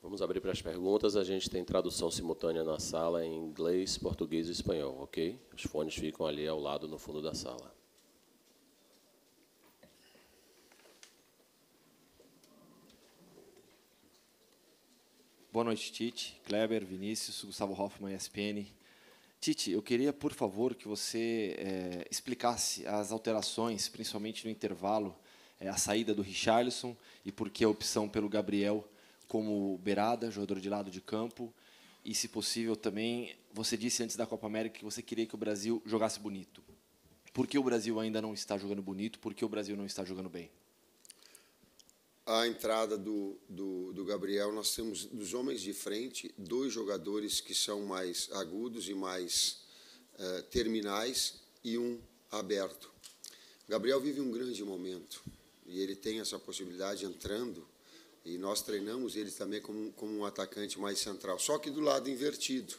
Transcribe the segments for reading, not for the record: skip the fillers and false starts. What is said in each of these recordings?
Vamos abrir para as perguntas. A gente tem tradução simultânea na sala em inglês, português e espanhol, ok? Os fones ficam ali ao lado, no fundo da sala. Boa noite, Tite, Kleber, Vinícius, Gustavo Hoffmann, ESPN. Tite, eu queria, por favor, que você explicasse as alterações, principalmente no intervalo, a saída do Richarlison e por que a opção pelo Gabriel como beirada, jogador de lado de campo. E, se possível, também, você disse antes da Copa América que você queria que o Brasil jogasse bonito. Por que o Brasil ainda não está jogando bonito? Por que o Brasil não está jogando bem? A entrada do Gabriel, nós temos, dos homens de frente, 2 jogadores que são mais agudos e mais terminais e um aberto. O Gabriel vive um grande momento e ele tem essa possibilidade entrando, e nós treinamos ele também como um atacante mais central, só que do lado invertido,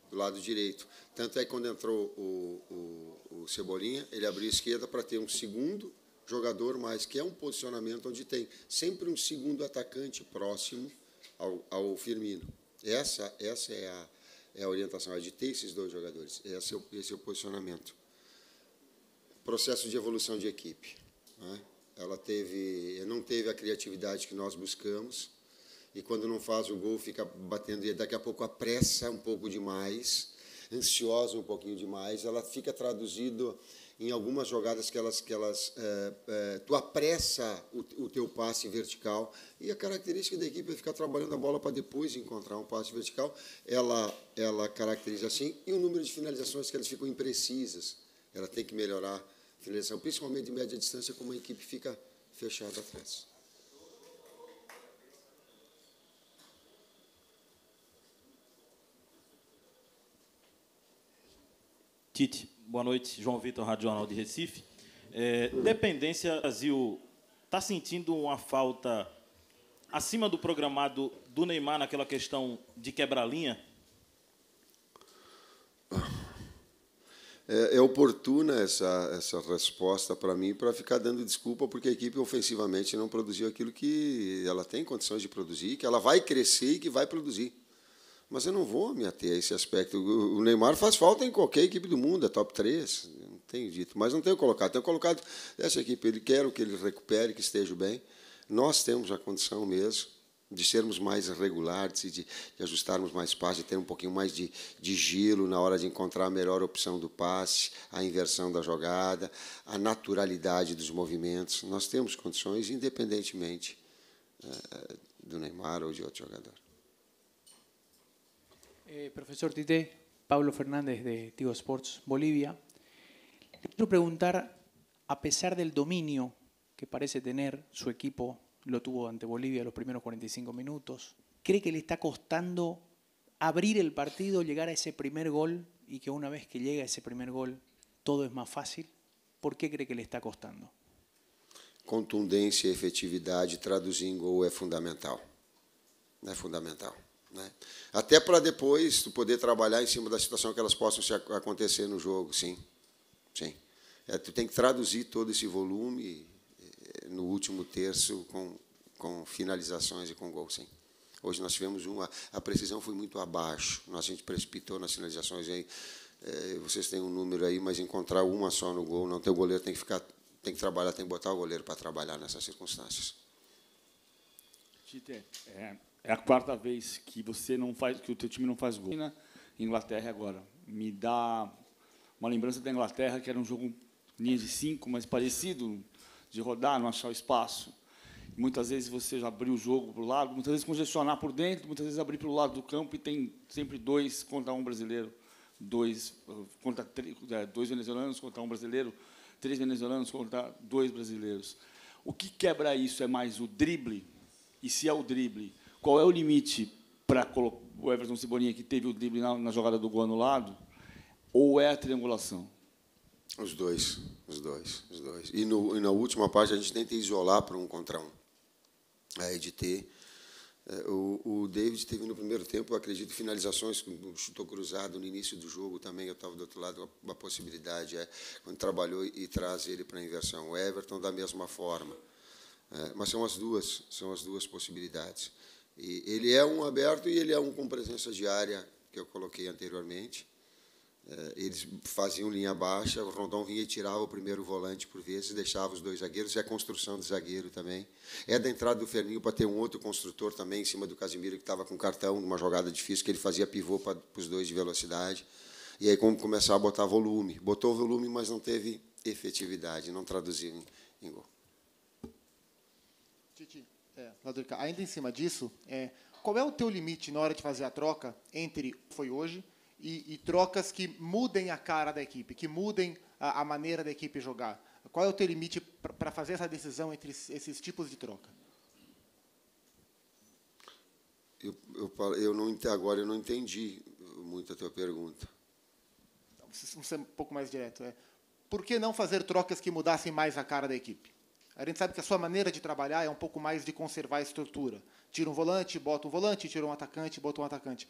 do lado direito. Tanto é que quando entrou o Cebolinha, ele abriu a esquerda para ter um segundo jogador mais, que é um posicionamento onde tem sempre um segundo atacante próximo ao Firmino. Essa é a orientação, é de ter esses 2 jogadores. Esse é o posicionamento. Processo de evolução de equipe, né? Ela não teve a criatividade que nós buscamos, e quando não faz o gol fica batendo, e daqui a pouco apressa um pouco demais, ansiosa um pouquinho demais, ela fica traduzido em algumas jogadas que tu apressa o teu passe vertical, e a característica da equipe é ficar trabalhando a bola para depois encontrar um passe vertical. Ela caracteriza assim, e o número de finalizações que elas ficam imprecisas. Ela tem que melhorar a finalização, principalmente de média distância, como a equipe fica fechada atrás. Tite, boa noite. João Vitor, Rádio Jornal de Recife. Dependência, o Brasil está sentindo uma falta acima do programado do Neymar naquela questão de quebrar-linha? É oportuna essa resposta para mim, para ficar dando desculpa, porque a equipe ofensivamente não produziu aquilo que ela tem condições de produzir, que ela vai crescer e que vai produzir. Mas eu não vou me ater a esse aspecto. O Neymar faz falta em qualquer equipe do mundo, é top 3, não tenho dito. Mas não tenho colocado. Tenho colocado essa equipe, quero que ele recupere, que esteja bem. Nós temos a condição mesmo de sermos mais regulares, de ajustarmos mais passe, de ter um pouquinho mais de gelo na hora de encontrar a melhor opção do passe, a inversão da jogada, a naturalidade dos movimentos. Nós temos condições, independentemente do Neymar ou de outro jogador. Profesor Tite, Pablo Fernández de Tigo Sports Bolivia. Le quiero preguntar, a pesar del dominio que parece tener su equipo, lo tuvo ante Bolivia los primeros 45 minutos, ¿cree que le está costando abrir el partido, llegar a ese primer gol, y que una vez que llega a ese primer gol todo es más fácil? ¿Por qué cree que le está costando? Contundência e efetividade traduzir em gol é fundamental. É fundamental. Né? Até para depois tu poder trabalhar em cima da situação que elas possam acontecer no jogo, sim. Sim. Tu tem que traduzir todo esse volume no último terço com finalizações e com gol, sim. Hoje nós tivemos a precisão foi muito abaixo, a gente precipitou nas finalizações aí. Vocês têm um número aí, mas encontrar uma só no gol, não, teu goleiro tem que trabalhar, tem que botar o goleiro para trabalhar nessas circunstâncias. Tite, é a 4ª vez que que o teu time não faz gol. Na Inglaterra agora, me dá uma lembrança da Inglaterra, que era um jogo linha de 5, mas parecido, de rodar, não achar o espaço. Muitas vezes você já abriu o jogo para o lado, muitas vezes congestionar por dentro, muitas vezes abrir para o lado do campo, e tem sempre 2 contra 1 brasileiro, 2 venezuelanos contra 1 brasileiro, 3 venezuelanos contra 2 brasileiros. O que quebra isso é mais o drible? E se é o drible, qual é o limite para o Everton Cebolinha, que teve o drible na jogada do gol anulado, ou é a triangulação? Os dois. E na última parte a gente tenta isolar para 1 contra 1. De ter. O David teve no primeiro tempo, eu acredito, finalizações, chutou cruzado no início do jogo também, eu estava do outro lado, uma possibilidade, quando trabalhou e traz ele para a inversão. O Everton da mesma forma. Mas são as duas possibilidades. E ele é um aberto e ele é um com presença de área, que eu coloquei anteriormente. Eles faziam linha baixa, o Rondon vinha e tirava o primeiro volante por vezes, deixava os 2 zagueiros, é construção de zagueiro também. É da entrada do Ferninho para ter um outro construtor também, em cima do Casimiro, que estava com cartão, numa jogada difícil, que ele fazia pivô para os 2 de velocidade. E aí, como começar a botar volume. Botou volume, mas não teve efetividade, não traduziu em gol. Tite, Laudrica, ainda em cima disso, qual é o teu limite na hora de fazer a troca entre foi hoje e trocas que mudem a cara da equipe, que mudem a maneira da equipe jogar? Qual é o teu limite para fazer essa decisão entre esses tipos de troca? Agora eu não entendi muito a tua pergunta. Vamos ser um pouco mais direto. Por que não fazer trocas que mudassem mais a cara da equipe? A gente sabe que a sua maneira de trabalhar é um pouco mais de conservar a estrutura. Tira um volante, bota um volante, tira um atacante, bota um atacante.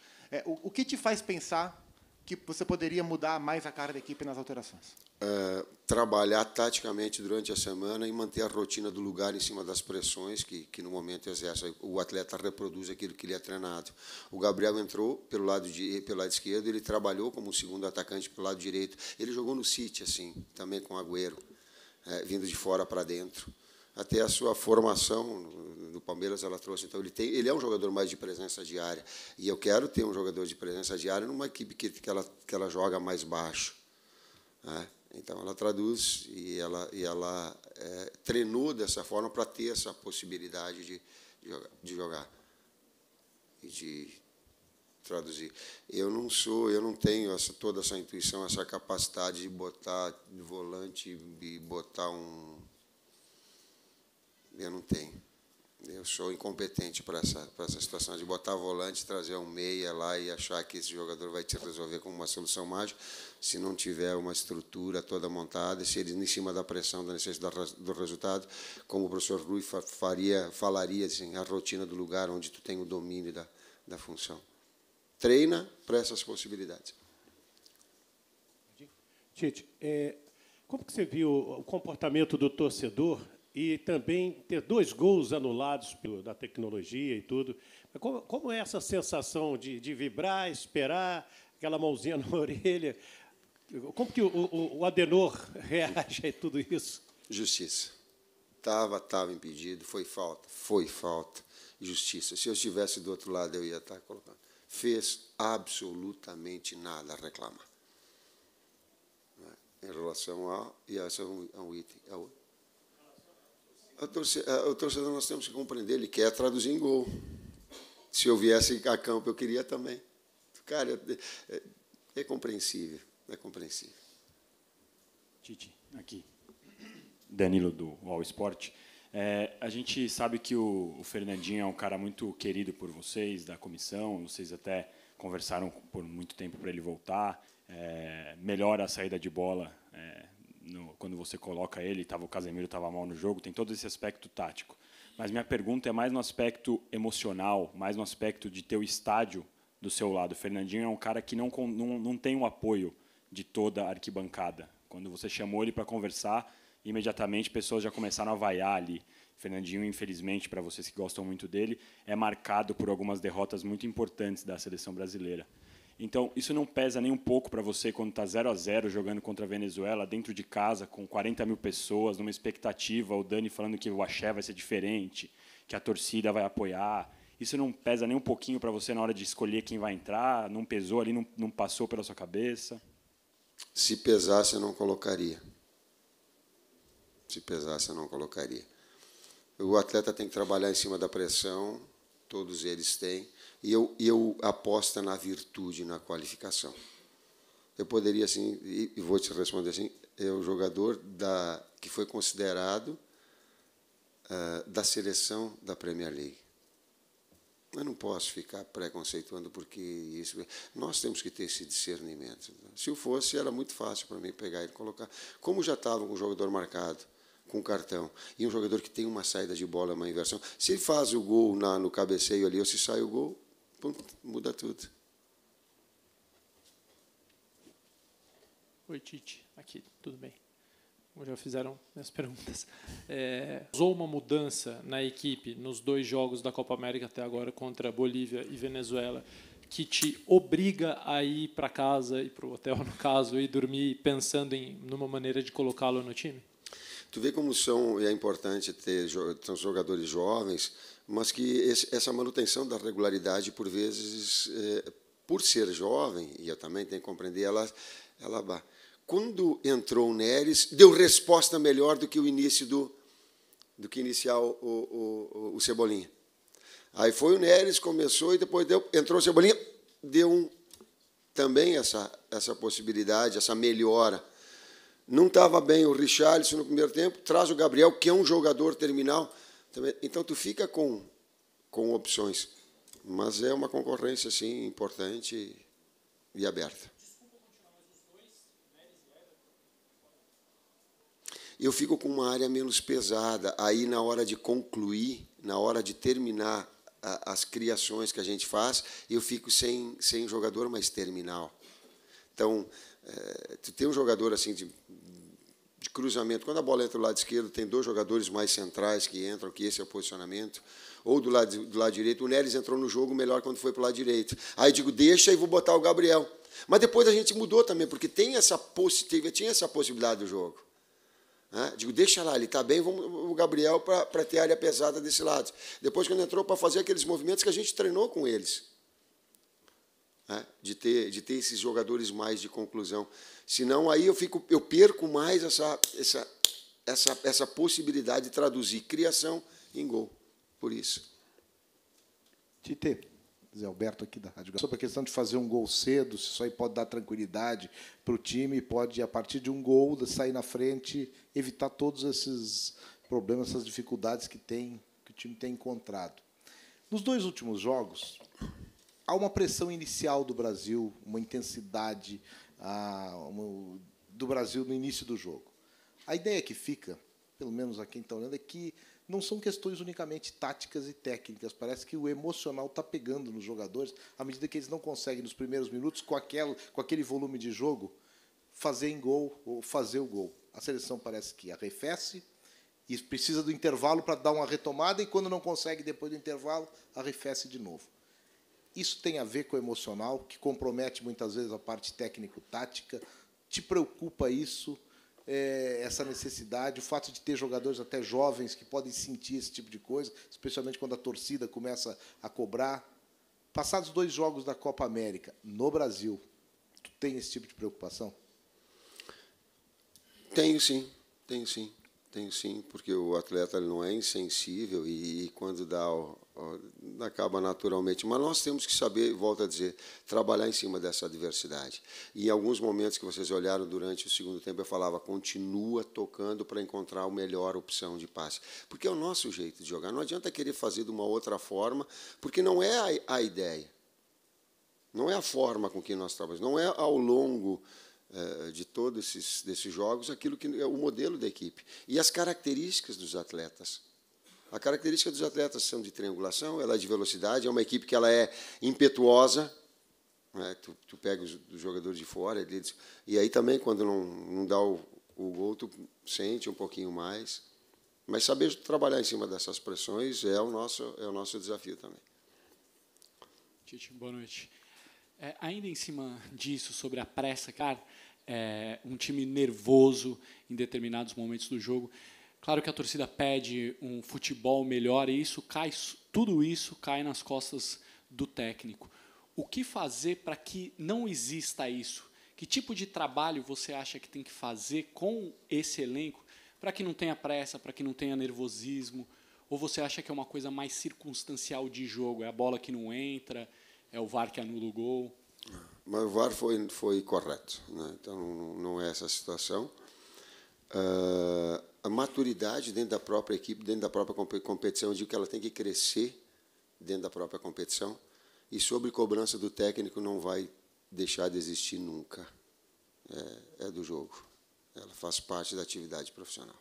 O que te faz pensar que você poderia mudar mais a cara da equipe nas alterações? Trabalhar taticamente durante a semana e manter a rotina do lugar em cima das pressões que no momento exerce. O atleta reproduz aquilo que ele é treinado. O Gabriel entrou pelo lado esquerdo, ele trabalhou como segundo atacante pelo lado direito. Ele jogou no City, assim, também com o Agüero, vindo de fora para dentro. Até a sua formação no Palmeiras ela trouxe. Então, ele é um jogador mais de presença diária. E eu quero ter um jogador de presença diária numa equipe que ela joga mais baixo. Então, ela traduz e ela treinou dessa forma para ter essa possibilidade de jogar e de traduzir. Eu não tenho toda essa intuição, essa capacidade de botar de volante e botar um... Eu não tenho. Eu sou incompetente para essa situação de botar volante, trazer um meia lá e achar que esse jogador vai te resolver com uma solução mágica, se não tiver uma estrutura toda montada, se ele, em cima da pressão, da necessidade do resultado, como o professor Rui falaria assim, a rotina do lugar onde tu tem o domínio da função. Treina para essas possibilidades. Tite, como que você viu o comportamento do torcedor e também ter 2 gols anulados da tecnologia e tudo? Como é essa sensação de vibrar, esperar, aquela mãozinha na orelha? Como que o Adenor reage a tudo isso? Justiça. Estava impedido, foi falta. Justiça. Se eu estivesse do outro lado, eu ia estar colocando. Fez absolutamente nada a reclamar. Em relação ao item. O torcedor nós temos que compreender, ele quer traduzir em gol. Se eu viesse a campo, eu queria também. Cara, é compreensível, é compreensível. Tite, aqui. Danilo, do All Sport. A gente sabe que o Fernandinho é um cara muito querido por vocês, da comissão, vocês até conversaram por muito tempo para ele voltar, melhora a saída de bola quando você coloca ele, o Casemiro estava mal no jogo, tem todo esse aspecto tático. Mas minha pergunta é mais no aspecto emocional, mais no aspecto de ter o estádio do seu lado. O Fernandinho é um cara que não tem o apoio de toda a arquibancada. Quando você chamou ele para conversar, imediatamente pessoas já começaram a vaiar ali. Fernandinho, infelizmente, para vocês que gostam muito dele, é marcado por algumas derrotas muito importantes da seleção brasileira. Então, isso não pesa nem um pouco para você quando está 0-0 jogando contra a Venezuela, dentro de casa, com 40 mil pessoas, numa expectativa, o Dani falando que o axé vai ser diferente, que a torcida vai apoiar. Isso não pesa nem um pouquinho para você na hora de escolher quem vai entrar? Não pesou ali, não passou pela sua cabeça? Se pesasse, eu não colocaria. Se pesasse, eu não colocaria. O atleta tem que trabalhar em cima da pressão, todos eles têm, e eu aposto na virtude, na qualificação. Eu poderia, assim, e vou te responder assim, é o jogador que foi considerado da seleção da Premier League. Eu não posso ficar preconceituando porque isso... Nós temos que ter esse discernimento. Se eu fosse, era muito fácil para mim pegar e colocar. Como já estava com o jogador marcado, com cartão, e um jogador que tem uma saída de bola, uma inversão, se ele faz o gol no cabeceio ali, ou se sai o gol, pum, muda tudo. Oi, Tite. Aqui, tudo bem? já fizeram as perguntas. Usou uma mudança na equipe nos 2 jogos da Copa América até agora contra Bolívia e Venezuela que te obriga a ir para casa, ir para o hotel, no caso, e dormir pensando numa maneira de colocá-lo no time? Tu vê como é importante ter jogadores jovens, mas que essa manutenção da regularidade, por vezes, por ser jovem, e eu também tenho que compreender, ela quando entrou o Neres, deu resposta melhor do que o início do que iniciar o Cebolinha. Aí foi o Neres, começou, e depois entrou o Cebolinha, deu também essa possibilidade, essa melhora. Não estava bem o Richarlison no primeiro tempo, traz o Gabriel, que é um jogador terminal. Então, tu fica com opções. Mas é uma concorrência, assim, importante e aberta. Eu fico com uma área menos pesada. Aí, na hora de concluir, na hora de terminar as criações que a gente faz, eu fico sem jogador mais terminal. Então, tu tem um jogador assim de cruzamento. Quando a bola entra do lado esquerdo, tem 2 jogadores mais centrais que entram, que esse é o posicionamento. Ou do lado direito. O Neres entrou no jogo melhor quando foi para o lado direito. Aí eu digo, deixa e vou botar o Gabriel. Mas depois a gente mudou também, porque tinha essa possibilidade do jogo. Digo, deixa lá, ele está bem, vamos o Gabriel para ter área pesada desse lado. Depois, quando entrou, para fazer aqueles movimentos que a gente treinou com eles. De ter esses jogadores mais de conclusão. Senão, aí eu perco mais essa possibilidade de traduzir criação em gol. Por isso. Tite, Zé Alberto aqui da Rádio. Sobre a questão de fazer um gol cedo, se isso aí pode dar tranquilidade para o time, pode, a partir de um gol, sair na frente, evitar todos esses problemas, essas dificuldades que o time tem encontrado. Nos 2 últimos jogos, há uma pressão inicial do Brasil, uma intensidade do Brasil no início do jogo. A ideia que fica, pelo menos a quem está olhando, é que não são questões unicamente táticas e técnicas. Parece que o emocional está pegando nos jogadores, à medida que eles não conseguem, nos primeiros minutos, com aquele volume de jogo, fazer em gol ou fazer o gol. A seleção parece que arrefece e precisa do intervalo para dar uma retomada, e quando não consegue, depois do intervalo, arrefece de novo. Isso tem a ver com o emocional, que compromete muitas vezes a parte técnico-tática. Te preocupa isso? Essa necessidade, o fato de ter jogadores até jovens que podem sentir esse tipo de coisa, especialmente quando a torcida começa a cobrar. Passados 2 jogos da Copa América, no Brasil, tu tem esse tipo de preocupação? Tenho sim, porque o atleta ele não é insensível e quando acaba naturalmente. Mas nós temos que saber, volto a dizer, trabalhar em cima dessa adversidade. E em alguns momentos que vocês olharam durante o segundo tempo, eu falava, continua tocando para encontrar a melhor opção de passe. Porque é o nosso jeito de jogar. Não adianta querer fazer de uma outra forma, porque não é a ideia. Não é a forma com que nós trabalhamos. Não é ao longo de todos desses jogos aquilo que é o modelo da equipe. E as características dos atletas. A característica dos atletas são de triangulação, ela é de velocidade, é uma equipe que ela é impetuosa. Tu pega os jogadores de fora, e aí também, quando não dá o gol, tu sente um pouquinho mais. Mas saber trabalhar em cima dessas pressões é o nosso desafio também. Tite, boa noite. Ainda em cima disso, sobre a pressa, cara, um time nervoso em determinados momentos do jogo. Claro que a torcida pede um futebol melhor e tudo isso cai nas costas do técnico. O que fazer para que não exista isso? Que tipo de trabalho você acha que tem que fazer com esse elenco para que não tenha pressa, para que não tenha nervosismo? Ou você acha que é uma coisa mais circunstancial de jogo? É a bola que não entra, é o VAR que anula o gol? Mas o VAR foi correto, né? Então não é essa situação. A maturidade dentro da própria equipe, dentro da própria competição, eu digo que ela tem que crescer dentro da própria competição, e sobre cobrança do técnico não vai deixar de existir nunca. É do jogo. Ela faz parte da atividade profissional.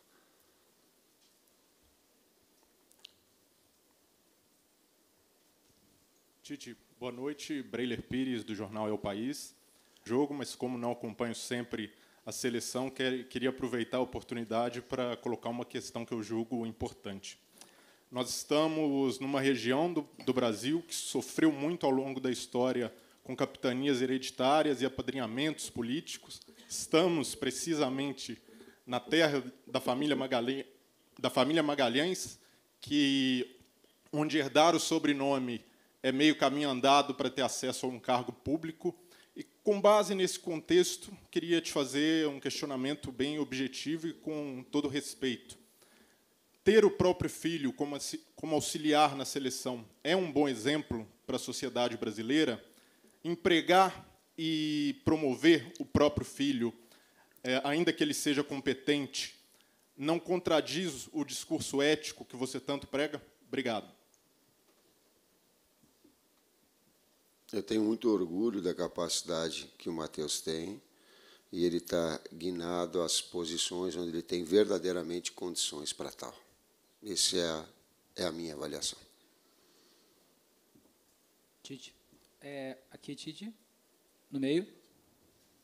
Tite, boa noite. Breiler Pires, do jornal É o País. Jogo, mas como não acompanho sempre a seleção, queria aproveitar a oportunidade para colocar uma questão que eu julgo importante. Nós estamos numa região do Brasil que sofreu muito ao longo da história com capitanias hereditárias e apadrinhamentos políticos. Estamos, precisamente, na terra da família Magalhães, onde herdar o sobrenome é meio caminho andado para ter acesso a um cargo público. E, com base nesse contexto, queria te fazer um questionamento bem objetivo e com todo respeito. Ter o próprio filho como auxiliar na seleção é um bom exemplo para a sociedade brasileira? Empregar e promover o próprio filho, ainda que ele seja competente, não contradiz o discurso ético que você tanto prega? Obrigado. Eu tenho muito orgulho da capacidade que o Matheus tem, e ele está guinado às posições onde ele tem verdadeiramente condições para tal. Essa é a minha avaliação. Tite. Aqui, Tite. No meio.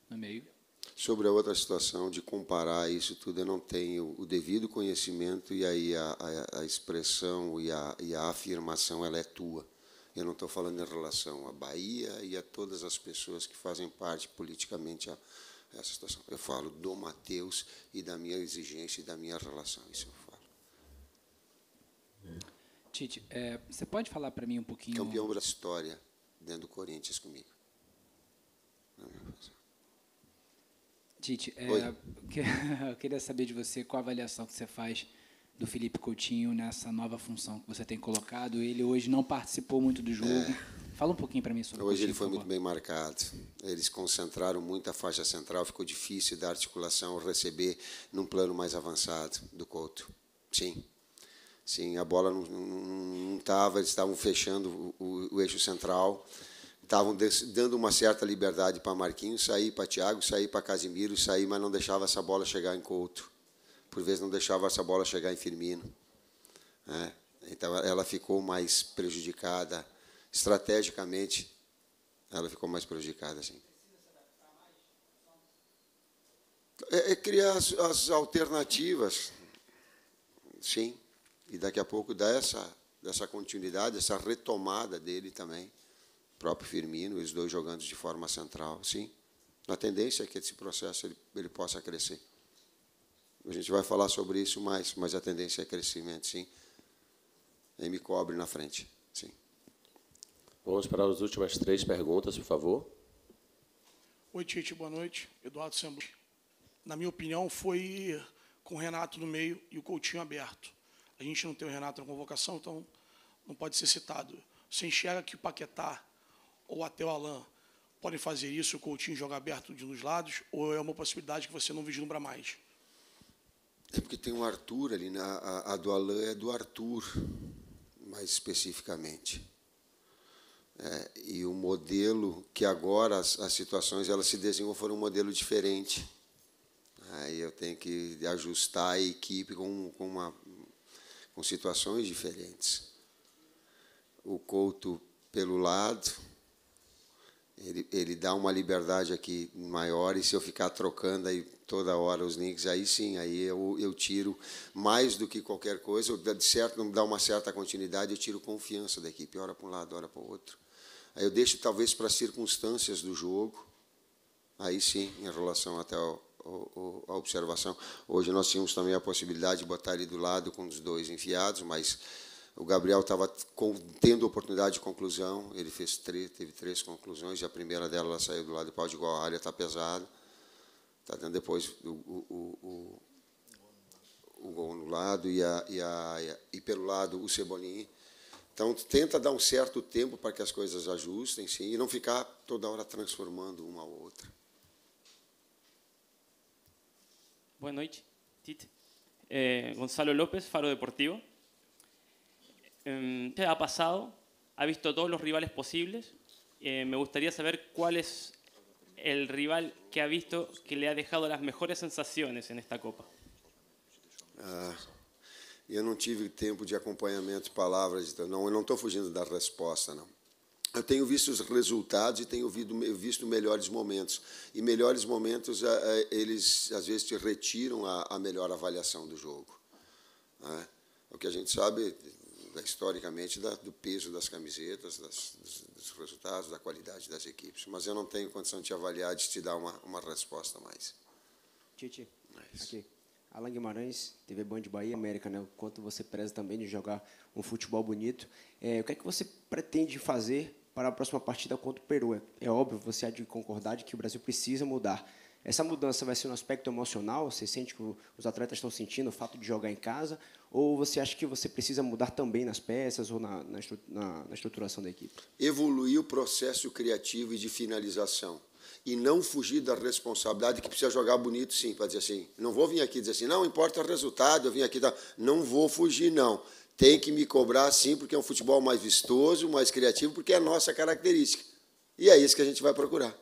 No meio. Sobre a outra situação de comparar isso tudo, eu não tenho o devido conhecimento, e aí a expressão e a afirmação ela é tua. Eu não estou falando em relação à Bahia e a todas as pessoas que fazem parte politicamente a essa situação. Eu falo do Matheus e da minha exigência e da minha relação. Isso eu falo. Tite, você pode falar para mim um pouquinho... Campeão da história dentro do Corinthians comigo. Tite, eu queria saber de você qual a avaliação que você faz do Felipe Coutinho nessa nova função que você tem colocado. Ele hoje não participou muito do jogo. Fala um pouquinho para mim sobre hoje Coutinho, ele foi muito bem marcado. Eles concentraram muito a faixa central, ficou difícil da articulação receber num plano mais avançado do Couto. Sim. Sim, a bola não estava, eles estavam fechando o eixo central, estavam dando uma certa liberdade para Marquinhos sair, para Thiago sair, para Casimiro sair, mas não deixava essa bola chegar em Couto. Por vezes não deixava essa bola chegar em Firmino. Então ela ficou mais prejudicada, estrategicamente, ela ficou mais prejudicada, sim. Criar as alternativas, sim. E daqui a pouco dar essa continuidade, essa retomada dele também. O próprio Firmino, os dois jogando de forma central, sim. A tendência é que esse processo ele possa crescer. A gente vai falar sobre isso mais, mas a tendência é crescimento, sim. E me cobre na frente, sim. Vamos para as últimas 3 perguntas, por favor. Oi, Tite, boa noite. Eduardo Sembu. Na minha opinião, foi com o Renato no meio e o Coutinho aberto. A gente não tem o Renato na convocação, então não pode ser citado. Você enxerga que o Paquetá ou até o Alain podem fazer isso, o Coutinho jogar aberto de um dos lados, ou é uma possibilidade que você não vislumbra mais? É porque tem o Arthur ali, a do Alain é do Arthur, mais especificamente. E o modelo que agora as situações elas se desenvolvem foram um modelo diferente. Aí eu tenho que ajustar a equipe com situações diferentes. O Couto pelo lado, ele dá uma liberdade aqui maior, e se eu ficar trocando aí toda hora os links, aí sim, aí eu tiro mais do que qualquer coisa, eu, de certo, não dá uma certa continuidade, eu tiro confiança da equipe, hora para um lado, hora para o outro. Aí eu deixo talvez para as circunstâncias do jogo, aí sim, em relação até a observação. Hoje nós tínhamos também a possibilidade de botar ele do lado com os dois enfiados, mas o Gabriel estava tendo oportunidade de conclusão, ele teve 3 conclusões, e a primeira dela ela saiu do lado de pau de igual, a área está pesada, está dando depois o gol anulado e pelo lado o Cebolinha. Então, tenta dar um certo tempo para que as coisas ajustem, sim, e não ficar toda hora transformando uma ou outra. Boa noite, Tite. Gonzalo López, Faro Deportivo. Usted ha pasado, ha visto todos los rivales posibles. Me gustaría saber cuál es el rival que ha visto que le ha dejado las mejores sensaciones en esta Copa. Eu não tive tempo de acompanhamento de palavras, então eu não estou fugindo da resposta, não. eu tenho visto os resultados e tenho visto melhores momentos. E melhores momentos, eles, às vezes, te retiram a melhor avaliação do jogo. Né? O que a gente sabe, historicamente, do peso das camisetas, dos resultados, da qualidade das equipes. Mas eu não tenho condição de te avaliar, de te dar uma resposta mais. Tite, aqui. Alan Guimarães, TV Band Bahia, América, né? O quanto você preza também de jogar um futebol bonito. O que é que você pretende fazer para a próxima partida contra o Peru? É óbvio, você há de concordar de que o Brasil precisa mudar. Essa mudança vai ser no aspecto emocional? Você sente que os atletas estão sentindo o fato de jogar em casa? Ou você acha que você precisa mudar também nas peças ou na estruturação da equipe? Evoluir o processo criativo e de finalização. E não fugir da responsabilidade que precisa jogar bonito, sim, para dizer assim, não vou vir aqui dizer assim, não importa o resultado, eu vim aqui, não vou fugir, não. Tem que me cobrar, sim, porque é um futebol mais vistoso, mais criativo, porque é a nossa característica. E é isso que a gente vai procurar.